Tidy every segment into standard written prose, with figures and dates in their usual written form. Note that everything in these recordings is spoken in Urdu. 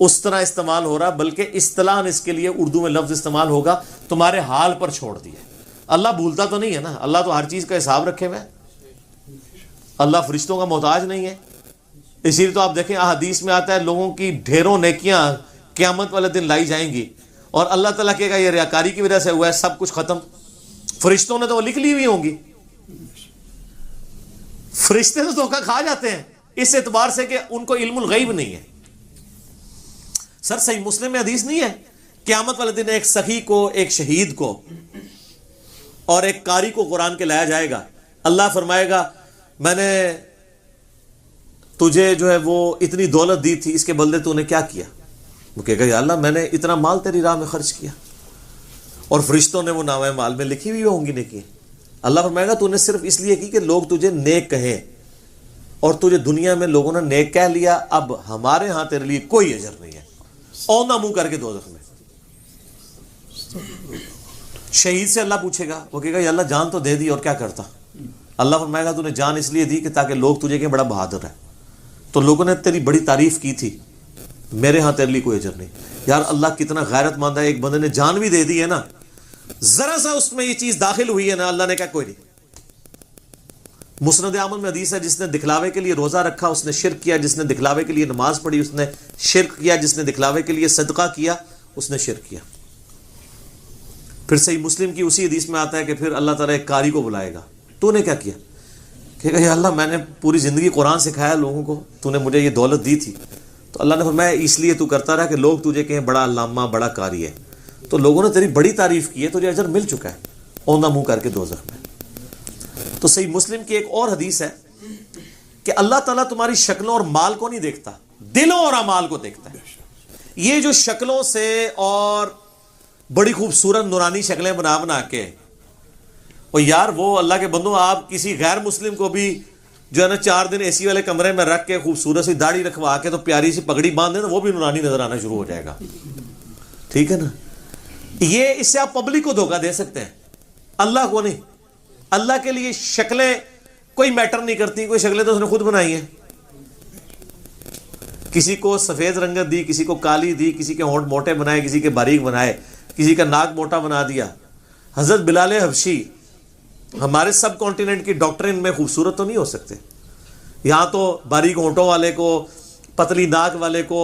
اس طرح استعمال ہو رہا، بلکہ اصطلاحاً اس کے لیے اردو میں لفظ استعمال ہوگا تمہارے حال پر چھوڑ دیا۔ اللہ بھولتا تو نہیں ہے نا، اللہ تو ہر چیز کا حساب رکھے ہوئے، اللہ فرشتوں کا محتاج نہیں ہے۔ اسی لیے تو آپ دیکھیں احادیث میں آتا ہے لوگوں کی ڈھیروں نیکیاں قیامت والے دن لائی جائیں گی، اور اللہ تعالیٰ کہے گا یہ ریاکاری کی وجہ سے ہوا ہے، سب کچھ ختم۔ فرشتوں نے تو وہ لکھ لی ہوئی ہوں گی، فرشتے تو دھوکہ کھا جاتے ہیں اس اعتبار سے کہ ان کو علم الغیب نہیں ہے۔ سر صحیح مسلم میں حدیث نہیں ہے قیامت والے دن ایک سخی کو، ایک شہید کو اور ایک قاری کو قرآن کے لایا جائے گا، اللہ فرمائے گا میں نے تجھے جو ہے وہ اتنی دولت دی تھی، اس کے بدلے تو نے کیا کیا؟ وہ کہے گا یا اللہ میں نے اتنا مال تیری راہ میں خرچ کیا، اور فرشتوں نے وہ نامہ مال میں لکھی ہوئی ہوں گی نیکی۔ اللہ فرمائے گا تو نے صرف اس لیے کی کہ لوگ تجھے نیک کہیں، اور تجھے دنیا میں لوگوں نے نیک کہہ لیا، اب ہمارے ہاں تیرے لیے کوئی اجر نہیں ہے، اونا منہ کر کے دوزخ میں۔ شہید سے اللہ پوچھے گا، وہ کہے گا یا اللہ جان تو دے دی اور کیا کرتا؟ اللہ فرمائے گا تو نے جان اس لیے دی کہ تاکہ لوگ تجھے کہیں بڑا بہادر ہے، تو لوگوں نے تیری بڑی تعریف کی تھی، میرے ہاں تیرے لیے کوئی اجر نہیں۔ یار اللہ کتنا غیرت مند ہے، ایک بندے نے جان بھی دے دی ہے نا، ذرا سا اس میں یہ چیز داخل ہوئی ہے نا، اللہ نے کہا کوئی نہیں۔ مسند احمد میں حدیث ہے جس نے دکھلاوے کے لیے روزہ رکھا اس نے شرک کیا، جس نے دکھلاوے کے لیے نماز پڑھی اس نے شرک کیا، جس نے دکھلاوے کے لیے صدقہ کیا اس نے شرک کیا۔ پھر صحیح مسلم کی اسی حدیث میں آتا ہے کہ پھر اللہ تعالیٰ ایک قاری کو بلائے گا، تو نے کیا کیا؟ کہ یا اللہ میں نے پوری زندگی قرآن سکھایا لوگوں کو، تو نے مجھے یہ دولت دی تھی، تو اللہ نے فرمایا اس لیے تو کرتا رہا کہ لوگ تجھے کہیں بڑا علامہ، بڑا قاری ہے، تو لوگوں نے تیری بڑی تعریف کی ہے، تجھے اجر مل چکا ہے، اوندھا منہ کر کے دوزخ میں۔ تو صحیح مسلم کی ایک اور حدیث ہے کہ اللہ تعالیٰ تمہاری شکلوں اور مال کو نہیں دیکھتا، دلوں اور اعمال کو دیکھتا ہے۔ یہ جو شکلوں سے اور بڑی خوبصورت نورانی شکلیں بنا بنا کے، اور یار وہ اللہ کے بندوں آپ کسی غیر مسلم کو بھی جو ہے نا 4 دن اے سی والے کمرے میں رکھ کے خوبصورت سی داڑھی رکھوا کے تو پیاری سی پگڑی باندھ دیں تو وہ بھی نورانی نظر آنا شروع ہو جائے گا، ٹھیک ہے نا؟ یہ اس سے آپ پبلک کو دھوکہ دے سکتے ہیں، اللہ کو نہیں۔ اللہ کے لیے شکلیں کوئی میٹر نہیں کرتی، کوئی شکلیں تو اس نے خود بنائی ہیں، کسی کو سفید رنگت دی، کسی کو کالی دی، کسی کے ہونٹ موٹے بنائے، کسی کے باریک بنائے، کسی کا ناک موٹا بنا دیا۔ حضرت بلال حبشی ہمارے سب کانٹیننٹ کی ڈاکٹرن میں خوبصورت تو نہیں ہو سکتے، یہاں تو باریک ہونٹوں والے کو، پتلی ناک والے کو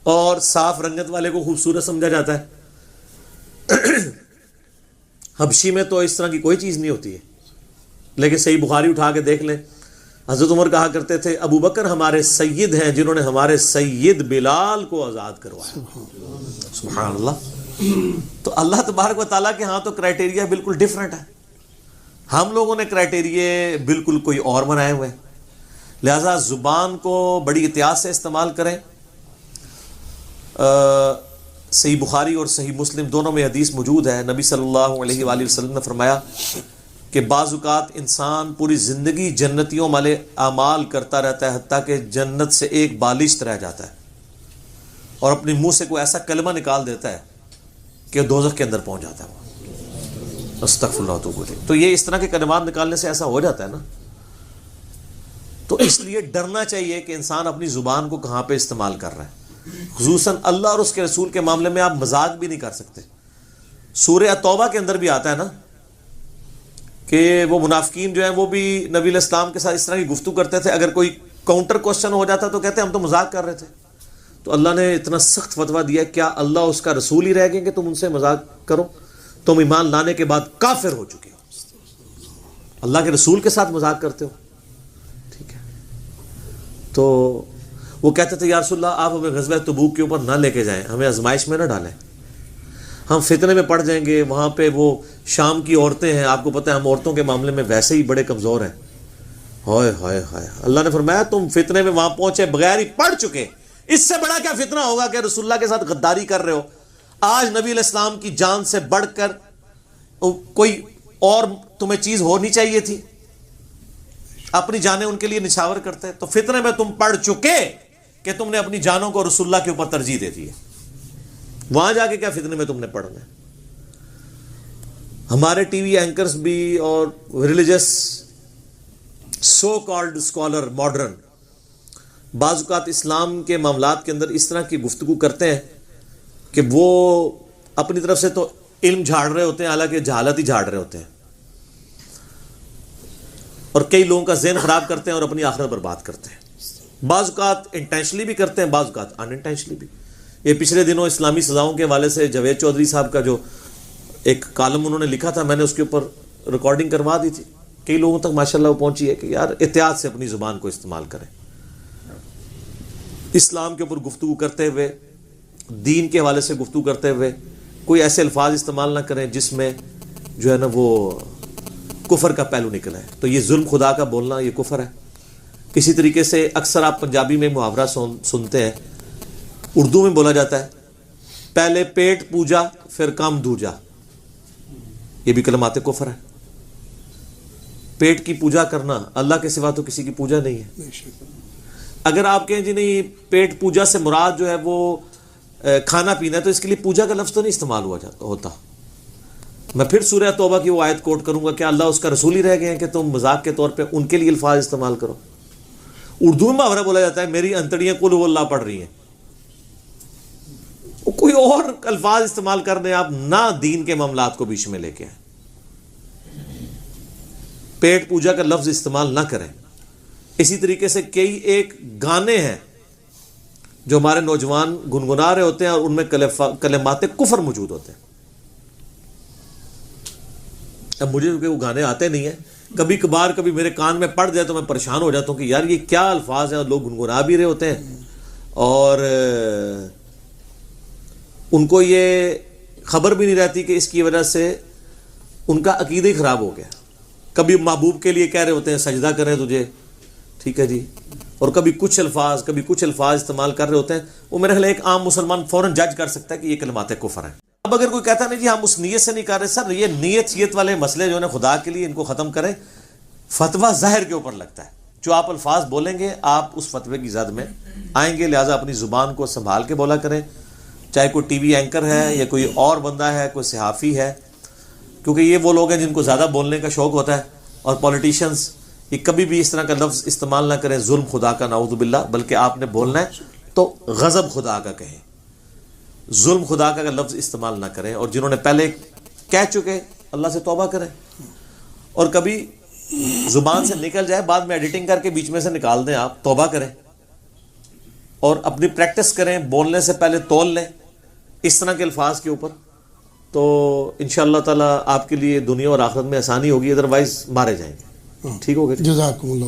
اور صاف رنگت والے کو خوبصورت سمجھا جاتا ہے۔ حبشی میں تو اس طرح کی کوئی چیز نہیں ہوتی ہے، لیکن صحیح بخاری اٹھا کے دیکھ لیں، حضرت عمر کہا کرتے تھے ابو بکر ہمارے سید ہیں جنہوں نے ہمارے سید بلال کو آزاد کروایا۔ سبحان اللہ۔ تو اللہ تبارک و تعالیٰ کے ہاں تو کرائٹیریا بالکل ڈیفرنٹ ہے، ہم لوگوں نے کرائٹیریا بالکل کوئی اور بنائے ہوئے ہیں، لہذا زبان کو بڑی احتیاط سے استعمال کریں۔ صحیح بخاری اور صحیح مسلم دونوں میں حدیث موجود ہے، نبی صلی اللہ علیہ وآلہ وسلم نے فرمایا کہ بعض اوقات انسان پوری زندگی جنتیوں والے اعمال کرتا رہتا ہے حتیٰ کہ جنت سے ایک بالشت رہ جاتا ہے، اور اپنے منہ سے کوئی ایسا کلمہ نکال دیتا ہے کہ دوزخ کے اندر پہنچ جاتا ہے وہ، استغفر اللہ تو بولے۔ تو یہ اس طرح کے کلمات نکالنے سے ایسا ہو جاتا ہے نا، تو اس لیے ڈرنا چاہیے کہ انسان اپنی زبان کو کہاں پہ استعمال کر رہا ہے۔ خصوصاً اللہ اور اس کے رسول کے معاملے میں آپ مذاق بھی نہیں کر سکتے۔ سورہ توبہ کے اندر بھی آتا ہے نا کہ وہ منافقین جو ہیں وہ بھی نبی علیہ السلام کے ساتھ اس طرح کی گفتگو کرتے تھے، اگر کوئی کاؤنٹر کوشچن ہو جاتا تو کہتے ہم تو مذاق کر رہے تھے۔ تو اللہ نے اتنا سخت فتویٰ دیا، کیا اللہ اس کا رسول ہی رہ گئے کہ تم ان سے مذاق کرو؟ تم ایمان لانے کے بعد کافر ہو چکے ہو، اللہ کے رسول کے ساتھ مذاق کرتے ہو، ٹھیک ہے؟ تو وہ کہتے تھے یا رسول اللہ آپ ہمیں غزوہ تبوک کے اوپر نہ لے کے جائیں، ہمیں آزمائش میں نہ ڈالیں، ہم فتنے میں پڑ جائیں گے، وہاں پہ وہ شام کی عورتیں ہیں، آپ کو پتہ ہے ہم عورتوں کے معاملے میں ویسے ہی بڑے کمزور ہیں۔ ہائے ہائے ہائے، اللہ نے فرمایا تم فتنے میں وہاں پہنچے بغیر ہی پڑ چکے، اس سے بڑا کیا فتنہ ہوگا کہ رسول اللہ کے ساتھ غداری کر رہے ہو۔ آج نبی علیہ السلام کی جان سے بڑھ کر کوئی اور تمہیں چیز ہونی چاہیے تھی، اپنی جانیں ان کے لیے نچھاور کرتے، تو فتنے میں تم پڑ چکے کہ تم نے اپنی جانوں کو رسول اللہ کے اوپر ترجیح دے دی ہے، وہاں جا کے کیا فتنے میں تم نے پڑھنا ہے۔ ہمارے ٹی وی اینکرز بھی اور religious so called scholar modern بعض اوقات اسلام کے معاملات کے اندر اس طرح کی گفتگو کرتے ہیں کہ وہ اپنی طرف سے تو علم جھاڑ رہے ہوتے ہیں، حالانکہ جہالت ہی جھاڑ رہے ہوتے ہیں، اور کئی لوگوں کا ذہن خراب کرتے ہیں اور اپنی آخرت برباد کرتے ہیں. بعض اوقات انٹینشنلی بھی کرتے ہیں، بعض اوقات ان انٹینشنلی بھی. یہ پچھلے دنوں اسلامی سزاؤں کے حوالے سے جاوید چودھری صاحب کا جو ایک کالم انہوں نے لکھا تھا، میں نے اس کے اوپر ریکارڈنگ کروا دی تھی. کئی لوگوں تک ماشاءاللہ وہ پہنچی ہے کہ یار احتیاط سے اپنی زبان کو استعمال کریں. اسلام کے اوپر گفتگو کرتے ہوئے، دین کے حوالے سے گفتگو کرتے ہوئے کوئی ایسے الفاظ استعمال نہ کریں جس میں جو ہے نا وہ کفر کا پہلو نکلا ہے. تو یہ ظلم خدا کا بولنا یہ کفر ہے. اسی طریقے سے اکثر آپ پنجابی میں محاورہ سنتے ہیں، اردو میں بولا جاتا ہے پہلے پیٹ پوجا پھر کام دوجا. یہ بھی کلمات کفر ہے. پیٹ کی پوجا کرنا، اللہ کے سوا تو کسی کی پوجا نہیں ہے. اگر آپ کہیں جی نہیں پیٹ پوجا سے مراد جو ہے وہ کھانا پینا ہے، تو اس کے لیے پوجا کا لفظ تو نہیں استعمال ہوتا. میں پھر سورہ توبہ کی وہ آیت کوٹ کروں گا کہ اللہ اس کا رسول ہی رہ گئے ہیں کہ تم مذاق کے طور پہ ان کے لیے الفاظ استعمال کرو. اردو میں محاورہ بولا جاتا ہے میری انتڑیاں قل ہو اللہ پڑھ رہی ہیں. کوئی اور الفاظ استعمال کر دیں آپ، نہ دین کے معاملات کو بیچ میں لے کے آئیں. پیٹ پوجا کا لفظ استعمال نہ کریں. اسی طریقے سے کئی ایک گانے ہیں جو ہمارے نوجوان گنگنا رہے ہوتے ہیں اور ان میں کلمات کفر موجود ہوتے ہیں. اب مجھے وہ گانے آتے نہیں ہیں، کبھی کبھار کبھی میرے کان میں پڑ جائے تو میں پریشان ہو جاتا ہوں کہ یار یہ کیا الفاظ ہیں، اور لوگ گنگنا بھی رہے ہوتے ہیں اور ان کو یہ خبر بھی نہیں رہتی کہ اس کی وجہ سے ان کا عقیدہ ہی خراب ہو گیا. کبھی محبوب کے لیے کہہ رہے ہوتے ہیں سجدہ کریں تجھے، ٹھیک ہے جی، اور کبھی کچھ الفاظ استعمال کر رہے ہوتے ہیں. وہ میرے خیال ایک عام مسلمان فوراً جج کر سکتا ہے کہ یہ کلمات کفر ہیں. اب اگر کوئی کہتا نہیں جی ہم اس نیت سے نہیں کر رہے، سر یہ نیت والے مسئلے جو ہیں خدا کے لیے ان کو ختم کریں. فتویٰ ظاہر کے اوپر لگتا ہے، جو آپ الفاظ بولیں گے آپ اس فتوے کی زد میں آئیں گے. لہٰذا اپنی زبان کو سنبھال کے بولا کریں، چاہے کوئی ٹی وی اینکر ہے یا کوئی اور بندہ ہے، کوئی صحافی ہے، کیونکہ یہ وہ لوگ ہیں جن کو زیادہ بولنے کا شوق ہوتا ہے. اور پولیٹیشنز یہ کبھی بھی اس طرح کا لفظ استعمال نہ کریں ظلم خدا کا، نعوذ باللہ، بلکہ آپ نے بولنا ہے تو غضب خدا کا کہیں، ظلم خدا کا لفظ استعمال نہ کریں. اور جنہوں نے پہلے کہہ چکے اللہ سے توبہ کریں، اور کبھی زبان سے نکل جائے بعد میں ایڈیٹنگ کر کے بیچ میں سے نکال دیں، آپ توبہ کریں اور اپنی پریکٹس کریں، بولنے سے پہلے تول لیں اس طرح کے الفاظ کے اوپر. تو انشاءاللہ تعالی آپ کے لیے دنیا اور آخرت میں آسانی ہوگی، ادروائز مارے جائیں گے. ٹھیک ہو گیا. جزاکم اللہ.